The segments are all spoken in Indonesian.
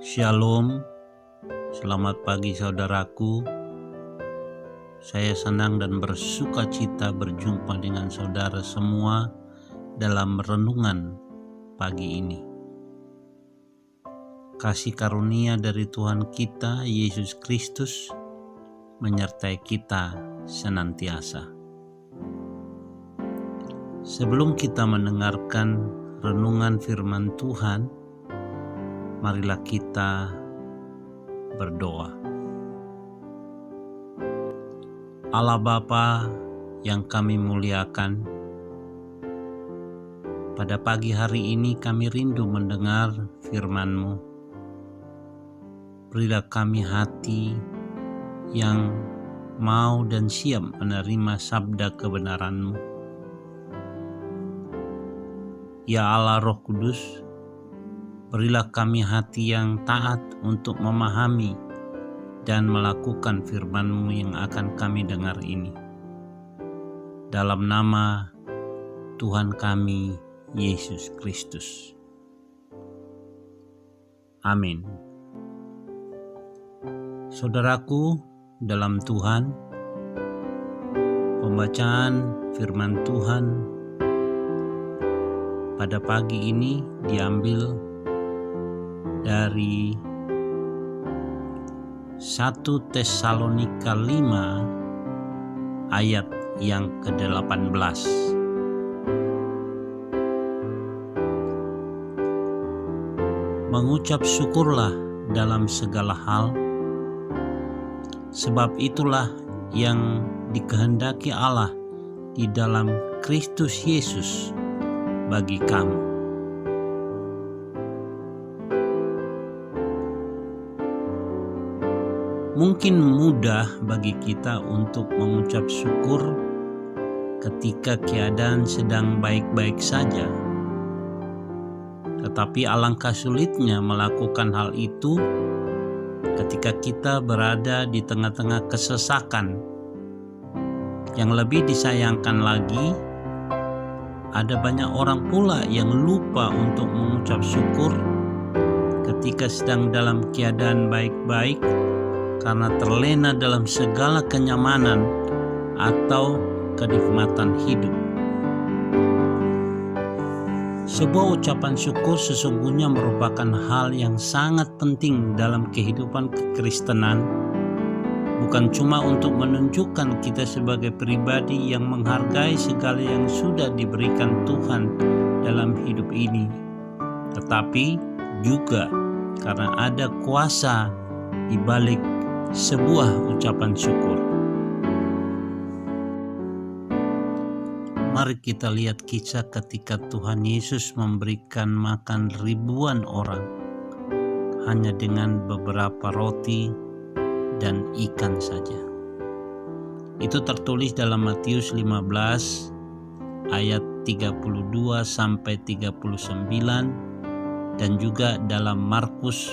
Shalom, selamat pagi saudaraku. Saya senang dan bersuka cita berjumpa dengan saudara semua dalam renungan pagi ini. Kasih karunia dari Tuhan kita, Yesus Kristus, menyertai kita senantiasa. Sebelum kita mendengarkan renungan firman Tuhan, marilah kita berdoa. Allah Bapa yang kami muliakan, pada pagi hari ini kami rindu mendengar firman-Mu. Berilah kami hati yang mau dan siap menerima sabda kebenaran-Mu. Ya Allah Roh Kudus, berilah kami hati yang taat untuk memahami dan melakukan firman-Mu yang akan kami dengar ini. Dalam nama Tuhan kami, Yesus Kristus. Amin. Saudaraku dalam Tuhan, pembacaan firman Tuhan pada pagi ini diambil dari 1 Tesalonika 5 ayat yang ke-18. Mengucap syukurlah dalam segala hal, sebab itulah yang dikehendaki Allah di dalam Kristus Yesus bagi kamu. Mungkin mudah bagi kita untuk mengucap syukur ketika keadaan sedang baik-baik saja. Tetapi alangkah sulitnya melakukan hal itu ketika kita berada di tengah-tengah kesesakan. Yang lebih disayangkan lagi, ada banyak orang pula yang lupa untuk mengucap syukur ketika sedang dalam keadaan baik-baik, karena terlena dalam segala kenyamanan atau kenikmatan hidup. Sebuah ucapan syukur sesungguhnya merupakan hal yang sangat penting dalam kehidupan kekristenan, bukan cuma untuk menunjukkan kita sebagai pribadi yang menghargai segala yang sudah diberikan Tuhan dalam hidup ini, tetapi juga karena ada kuasa di balik sebuah ucapan syukur. Mari kita lihat kisah ketika Tuhan Yesus memberikan makan ribuan orang hanya dengan beberapa roti dan ikan saja. Itu tertulis dalam Matius 15 ayat 32 sampai 39 dan juga dalam Markus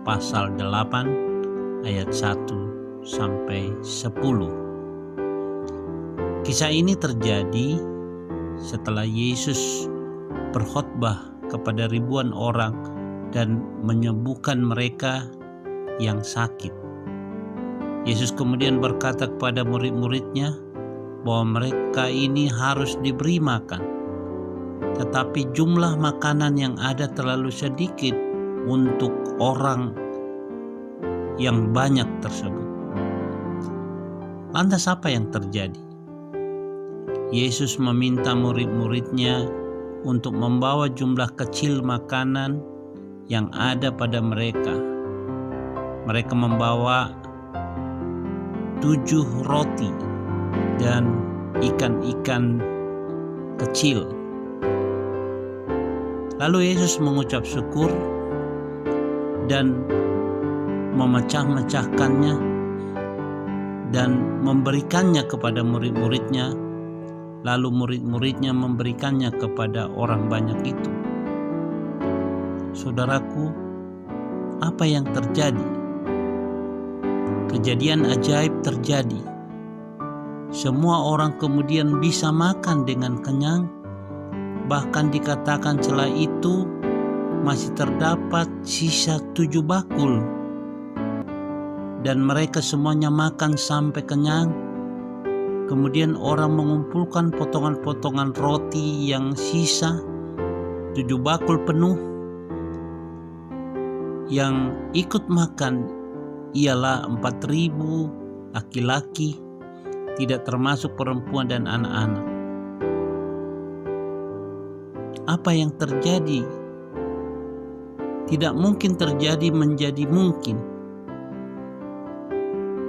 pasal 8 ayat 1 sampai 10. Kisah ini terjadi setelah Yesus berkhotbah kepada ribuan orang dan menyembuhkan mereka yang sakit. Yesus kemudian berkata kepada murid-muridnya bahwa mereka ini harus diberi makan. Tetapi jumlah makanan yang ada terlalu sedikit untuk orang yang banyak tersebut. Lantas apa yang terjadi? Yesus meminta murid-muridnya untuk membawa jumlah kecil makanan yang ada pada mereka. Mereka membawa 7 roti dan ikan-ikan kecil. Lalu Yesus mengucap syukur dan memecah-mecahkannya dan memberikannya kepada murid-muridnya, lalu murid-muridnya memberikannya kepada orang banyak itu. Saudaraku, apa yang terjadi? Kejadian ajaib terjadi. Semua orang kemudian bisa makan dengan kenyang. Bahkan dikatakan setelah itu masih terdapat sisa 7 bakul. Dan mereka semuanya makan sampai kenyang. Kemudian orang mengumpulkan potongan-potongan roti yang sisa, 7 bakul penuh. Yang ikut makan ialah 4.000 laki-laki, tidak termasuk perempuan dan anak-anak. Apa yang terjadi tidak mungkin terjadi menjadi mungkin.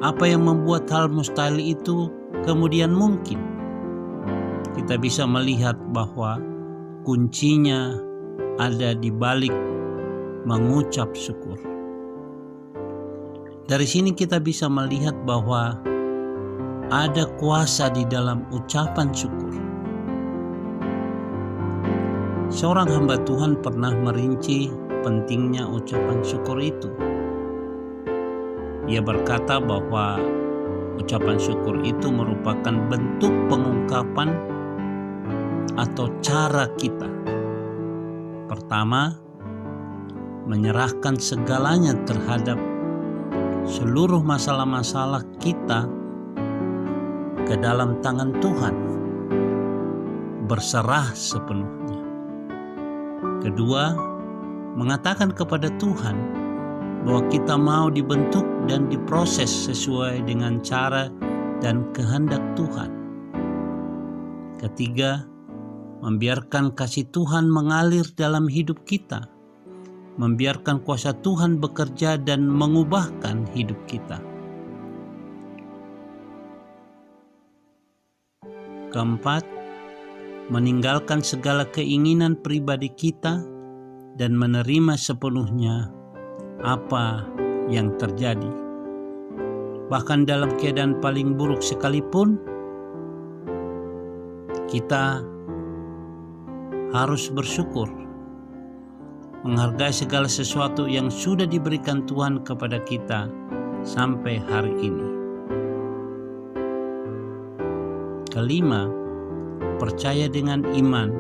Apa yang membuat hal mustahil itu kemudian mungkin? Kita bisa melihat bahwa kuncinya ada di balik mengucap syukur. Dari sini kita bisa melihat bahwa ada kuasa di dalam ucapan syukur. Seorang hamba Tuhan pernah merinci pentingnya ucapan syukur itu. Ia berkata bahwa ucapan syukur itu merupakan bentuk pengungkapan atau cara kita. Pertama, menyerahkan segalanya terhadap seluruh masalah-masalah kita ke dalam tangan Tuhan, berserah sepenuhnya. Kedua, mengatakan kepada Tuhan bahwa kita mau dibentuk dan diproses sesuai dengan cara dan kehendak Tuhan. Ketiga, membiarkan kasih Tuhan mengalir dalam hidup kita, membiarkan kuasa Tuhan bekerja dan mengubahkan hidup kita. Keempat, meninggalkan segala keinginan pribadi kita dan menerima sepenuhnya apa yang terjadi. Bahkan dalam keadaan paling buruk sekalipun, kita harus bersyukur, menghargai segala sesuatu yang sudah diberikan Tuhan kepada kita sampai hari ini. Kelima, percaya dengan iman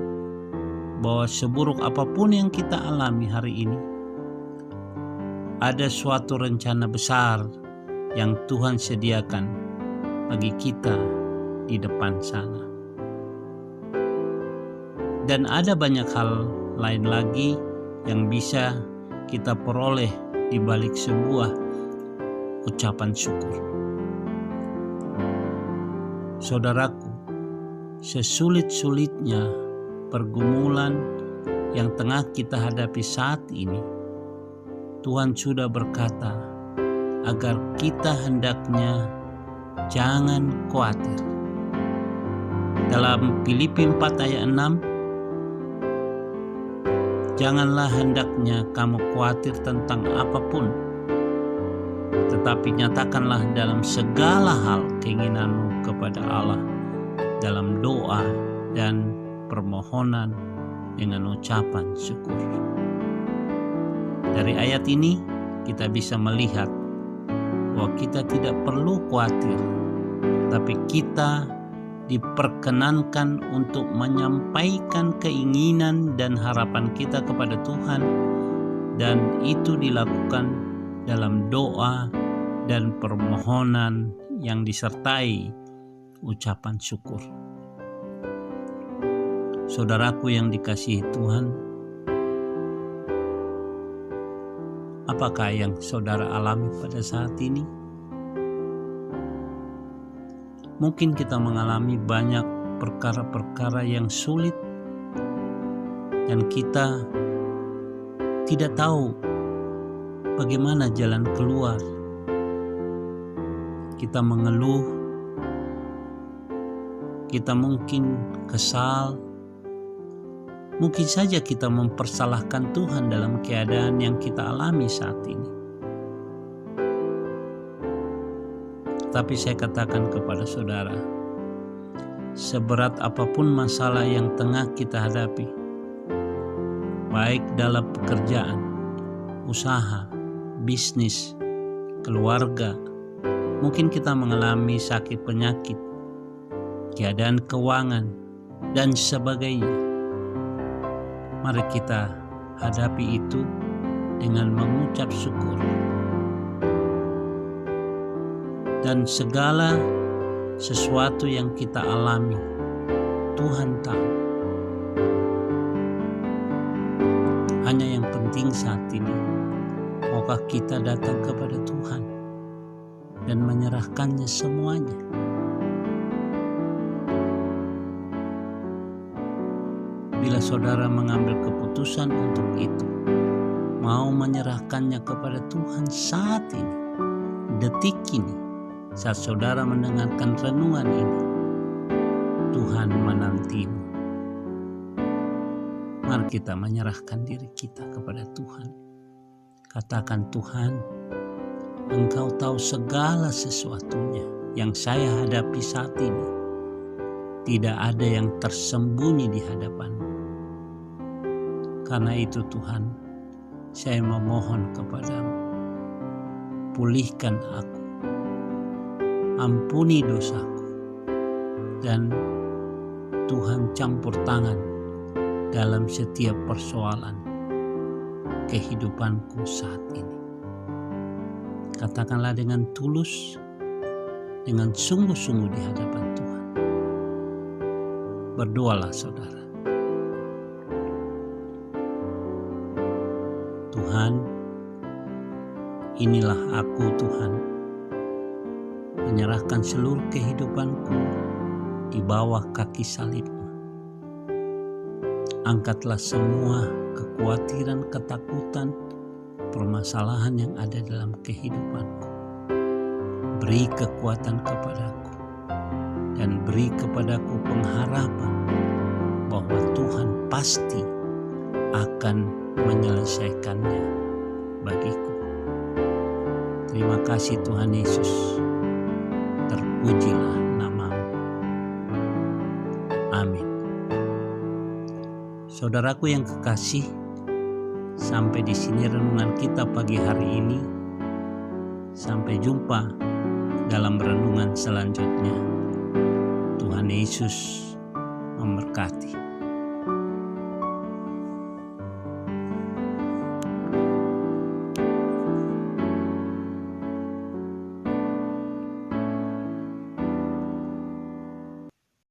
bahwa seburuk apapun yang kita alami hari ini, ada suatu rencana besar yang Tuhan sediakan bagi kita di depan sana. Dan ada banyak hal lain lagi yang bisa kita peroleh di balik sebuah ucapan syukur. Saudaraku, sesulit-sulitnya pergumulan yang tengah kita hadapi saat ini, Tuhan sudah berkata agar kita hendaknya jangan khawatir. Dalam Filipi 4 ayat 6, janganlah hendaknya kamu khawatir tentang apapun, tetapi nyatakanlah dalam segala hal keinginanmu kepada Allah dalam doa dan permohonan dengan ucapan syukur. Dari ayat ini kita bisa melihat bahwa kita tidak perlu khawatir, tapi kita diperkenankan untuk menyampaikan keinginan dan harapan kita kepada Tuhan, dan itu dilakukan dalam doa dan permohonan yang disertai ucapan syukur. Saudaraku yang dikasihi Tuhan, apakah yang saudara alami pada saat ini? Mungkin kita mengalami banyak perkara-perkara yang sulit dan kita tidak tahu bagaimana jalan keluar. Kita mengeluh, kita mungkin kesal, mungkin saja kita mempersalahkan Tuhan dalam keadaan yang kita alami saat ini. Tapi saya katakan kepada saudara, seberat apapun masalah yang tengah kita hadapi, baik dalam pekerjaan, usaha, bisnis, keluarga, mungkin kita mengalami sakit penyakit, keadaan keuangan, dan sebagainya. Mari kita hadapi itu dengan mengucap syukur. Dan segala sesuatu yang kita alami, Tuhan tahu. Hanya yang penting saat ini, maukah kita datang kepada Tuhan dan menyerahkannya semuanya? Bila saudara mengambil keputusan untuk itu, mau menyerahkannya kepada Tuhan saat ini, detik ini, saat saudara mendengarkan renungan ini, Tuhan menantimu. Mari kita menyerahkan diri kita kepada Tuhan. Katakan, Tuhan, Engkau tahu segala sesuatunya yang saya hadapi saat ini. Tidak ada yang tersembunyi di hadapan-Mu. Karena itu Tuhan, saya memohon kepadamu, pulihkan aku, ampuni dosaku, dan Tuhan campur tangan dalam setiap persoalan kehidupanku saat ini. Katakanlah dengan tulus, dengan sungguh-sungguh di hadapan Tuhan. Berdoalah saudara. Tuhan, inilah aku Tuhan, menyerahkan seluruh kehidupanku di bawah kaki salib-Mu. Angkatlah semua kekhawatiran, ketakutan, permasalahan yang ada dalam kehidupanku. Beri kekuatan kepadaku dan beri kepadaku pengharapan bahwa Tuhan pasti akan menyelesaikannya bagiku. Terima kasih Tuhan Yesus. Terpujilah nama-Mu. Amin. Saudaraku yang kekasih, sampai di sini renungan kita pagi hari ini. Sampai jumpa dalam renungan selanjutnya. Tuhan Yesus memberkati.